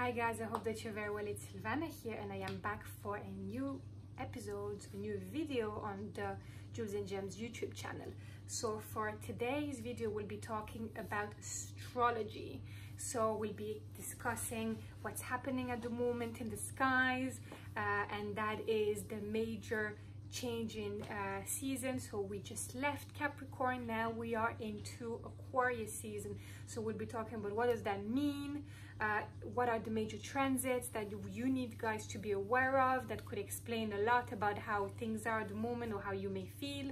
Hi guys, I hope that you're very well. It's Sylvana here and I am back for a new episode, a new video on the Jewels and Gems YouTube channel. So for today's video, we'll be talking about astrology. So we'll be discussing what's happening at the moment in the skies, and that is the major change in season. So we just left Capricorn, now we are into Aquarius season. So we'll be talking about what does that mean, what are the major transits that you need guys to be aware of, that could explain a lot about how things are at the moment or how you may feel.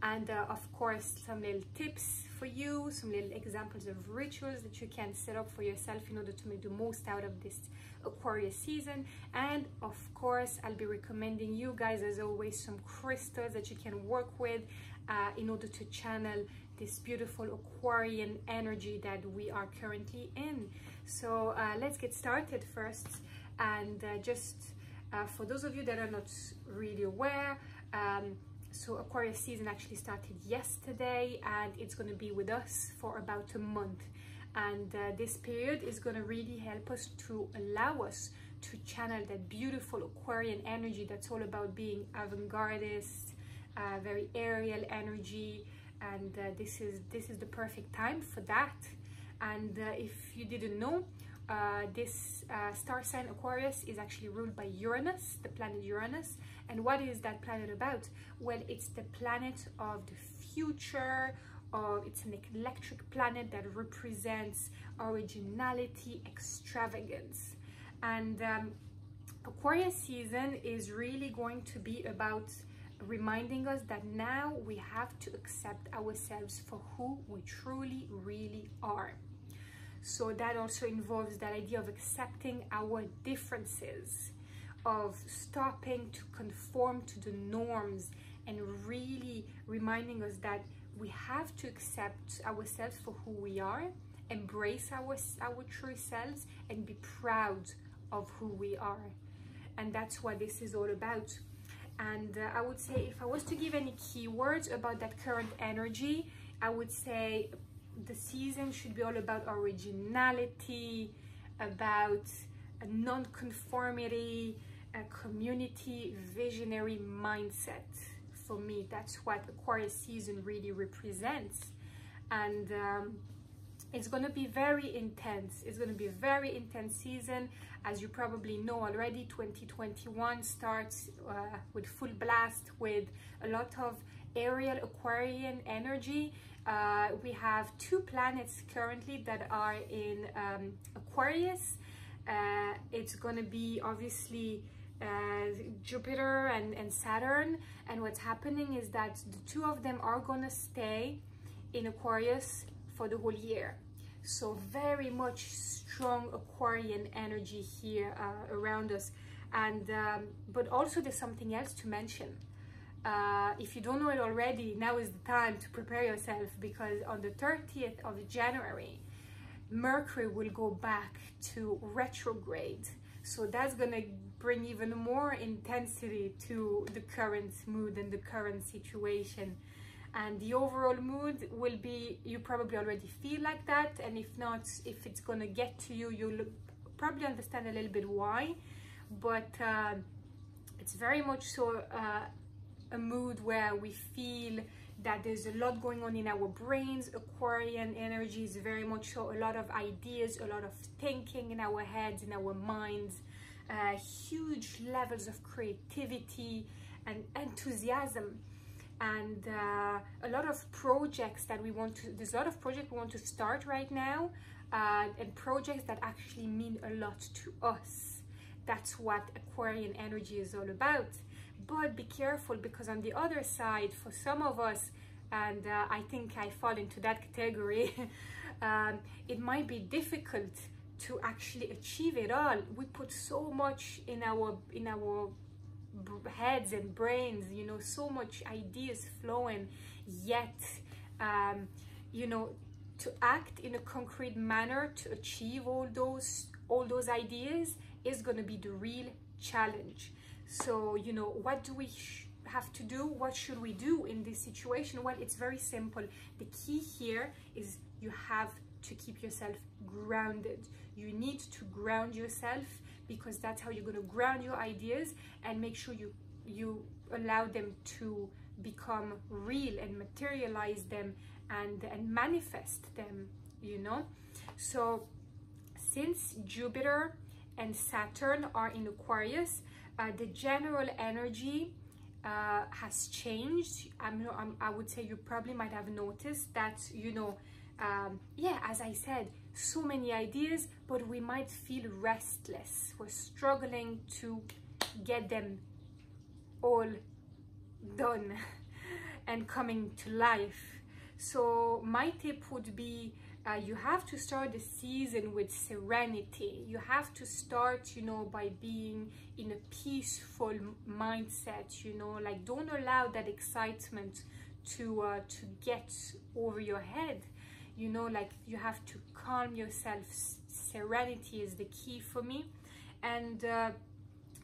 And of course, some little tips for you, some little examples of rituals that you can set up for yourself in order to make the most out of this Aquarius season. And of course, I'll be recommending you guys, as always, some crystals that you can work with in order to channel this beautiful Aquarian energy that we are currently in. So let's get started first. And for those of you that are not really aware, so Aquarius season actually started yesterday and it's going to be with us for about a month. And this period is going to really help us to allow us to channel that beautiful Aquarian energy that's all about being avant-gardist, very aerial energy. And this is the perfect time for that. And if you didn't know, this star sign Aquarius is actually ruled by Uranus, the planet Uranus. And what is that planet about? Well, it's the planet of the future, or it's an electric planet that represents originality, extravagance. And Aquarius season is really going to be about reminding us that now we have to accept ourselves for who we truly really are. So that also involves that idea of accepting our differences, of stopping to conform to the norms, and really reminding us that we have to accept ourselves for who we are, embrace our true selves, and be proud of who we are. And that's what this is all about. And I would say, if I was to give any keywords about that current energy, I would say the season should be all about originality, about a non-conformity, a community, visionary mindset. For me, that's what Aquarius season really represents. And it's going to be very intense. It's going to be a very intense season. As you probably know already, 2021 starts with full blast, with a lot of aerial Aquarian energy. We have two planets currently that are in Aquarius. It's going to be obviously Jupiter and Saturn. And what's happening is that the two of them are going to stay in Aquarius for the whole year. So very much strong Aquarian energy here around us. And but also there's something else to mention. If you don't know it already, now is the time to prepare yourself, because on the 30th of January, Mercury will go back to retrograde. So that's gonna bring even more intensity to the current mood and the current situation. And the overall mood will be, you probably already feel like that. And if not, if it's gonna get to you, you'll probably understand a little bit why. But it's very much so a mood where we feel that there's a lot going on in our brains. Aquarian energy is very much so a lot of ideas, a lot of thinking in our heads, in our minds, huge levels of creativity and enthusiasm, and a lot of projects that there's a lot of projects we want to start right now, and projects that actually mean a lot to us. That's what Aquarian energy is all about. But be careful, because on the other side, for some of us, and I think I fall into that category, it might be difficult to actually achieve it all. We put so much in our heads and brains, you know, so much ideas flowing, yet you know, to act in a concrete manner to achieve all those ideas is going to be the real challenge. So, you know, what do we have to do? What should we do in this situation? Well, it's very simple. The key here is you have to keep yourself grounded. You need to ground yourself, because that's how you're going to ground your ideas and make sure you allow them to become real and materialize them and manifest them, you know. So since Jupiter and Saturn are in Aquarius, the general energy has changed. I would say you probably might have noticed that, you know, yeah, as I said, so many ideas, but we might feel restless. We're struggling to get them all done and coming to life. So my tip would be, you have to start the season with serenity. You have to start, you know, by being in a peaceful mindset, you know, like don't allow that excitement to get over your head, you know, like you have to calm yourself. Serenity is the key for me. And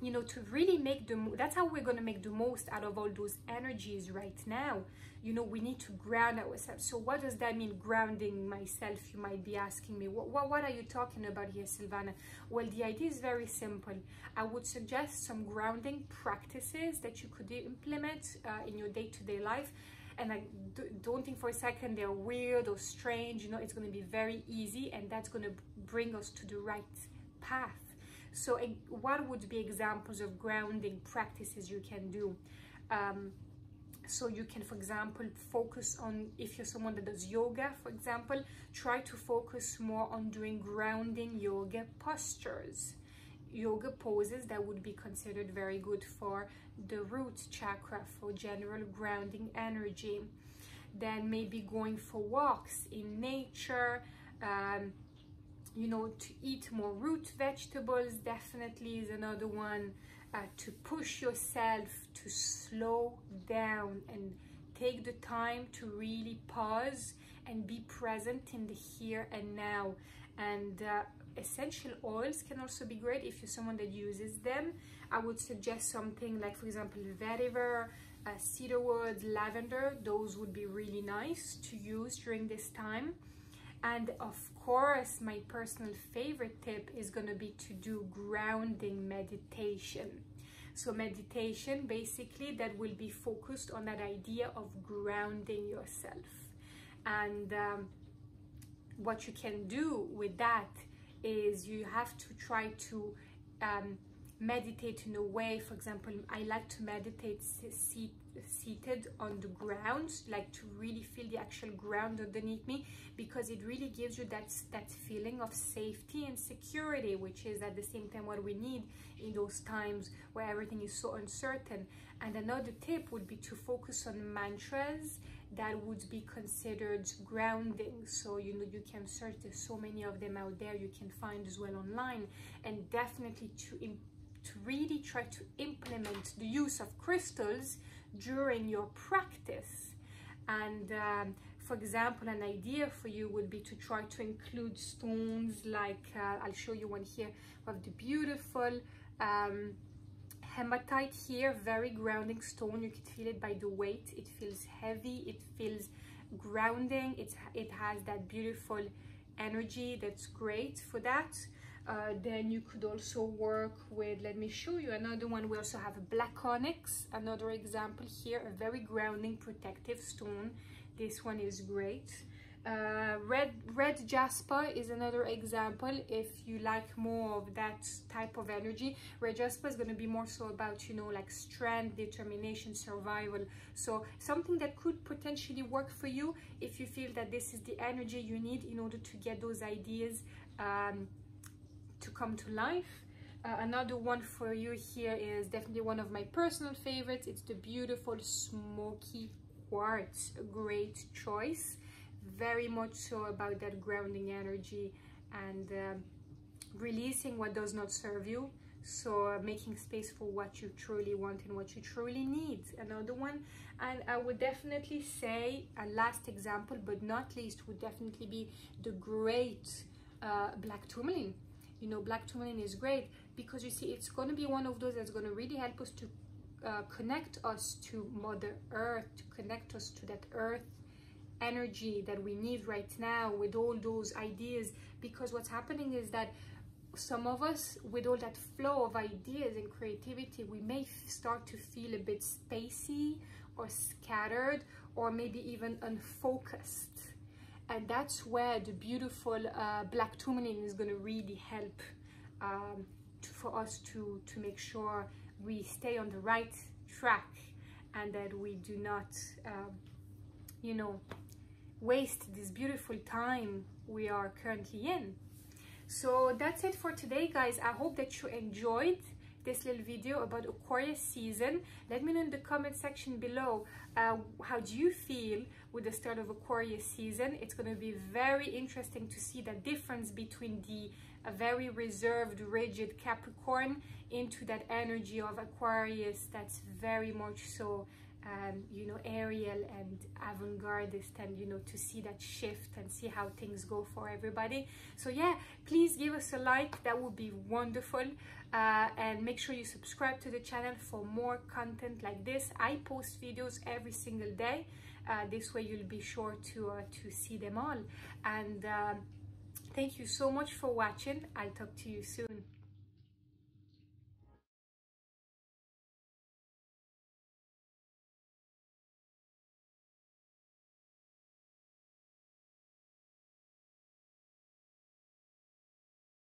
you know, to really make that's how we're going to make the most out of all those energies right now. You know, we need to ground ourselves. So what does that mean, grounding myself? You might be asking me, what are you talking about here, Sylvana? Well, the idea is very simple. I would suggest some grounding practices that you could implement in your day-to-day life. And I don't think for a second they're weird or strange. You know, it's going to be very easy, and that's going to bring us to the right path. So what would be examples of grounding practices you can do? So you can, for example, focus on, if you're someone that does yoga, for example, try to focus more on doing grounding yoga postures, yoga poses that would be considered very good for the root chakra, for general grounding energy. Then maybe going for walks in nature, you know, to eat more root vegetables definitely is another one. To push yourself to slow down and take the time to really pause and be present in the here and now. And essential oils can also be great if you're someone that uses them. I would suggest something like, for example, vetiver, cedarwood, lavender. Those would be really nice to use during this time. And of course, my personal favorite tip is going to be to do grounding meditation. So meditation, basically, that will be focused on that idea of grounding yourself. And what you can do with that is you have to try to meditate in a way. For example, I like to meditate seated on the ground, like to really feel the actual ground underneath me, because it really gives you that feeling of safety and security, which is at the same time what we need in those times where everything is so uncertain. And another tip would be to focus on mantras that would be considered grounding. So, you know, you can search, there's so many of them out there, you can find as well online. And definitely to really try to implement the use of crystals during your practice. And for example, an idea for you would be to try to include stones like, I'll show you one here of the beautiful hematite here, very grounding stone. You can feel it by the weight. It feels heavy, it feels grounding, it has that beautiful energy that's great for that. Then you could also work with, let me show you another one. We also have a black onyx, another example here, a very grounding protective stone. This one is great. Red jasper is another example if you like more of that type of energy. Red jasper is going to be more so about, you know, like strength, determination, survival. So something that could potentially work for you if you feel that this is the energy you need in order to get those ideas to come to life. Another one for you here is definitely one of my personal favorites. It's the beautiful smoky quartz, a great choice. Very much so about that grounding energy and releasing what does not serve you. So making space for what you truly want and what you truly need. Another one, and I would definitely say a last example, but not least, would definitely be the great black tourmaline. You know, black tourmaline is great because you see, it's going to be one of those that's going to really help us to connect us to Mother Earth, to connect us to that earth energy that we need right now, with all those ideas. Because what's happening is that some of us, with all that flow of ideas and creativity, we may start to feel a bit spacey or scattered, or maybe even unfocused. And that's where the beautiful black tourmaline is going to really help for us to make sure we stay on the right track, and that we do not you know, waste this beautiful time we are currently in. So that's it for today, guys. I hope that you enjoyed this little video about Aquarius season. Let me know in the comment section below, how do you feel with the start of Aquarius season? It's going to be very interesting to see the difference between the very reserved, rigid Capricorn into that energy of Aquarius that's very much so you know, aerial and avant-gardist, and you know, to see that shift and see how things go for everybody. So yeah, please give us a like, that would be wonderful, and make sure you subscribe to the channel for more content like this. I post videos every single day, this way you'll be sure to see them all. And thank you so much for watching. I'll talk to you soon.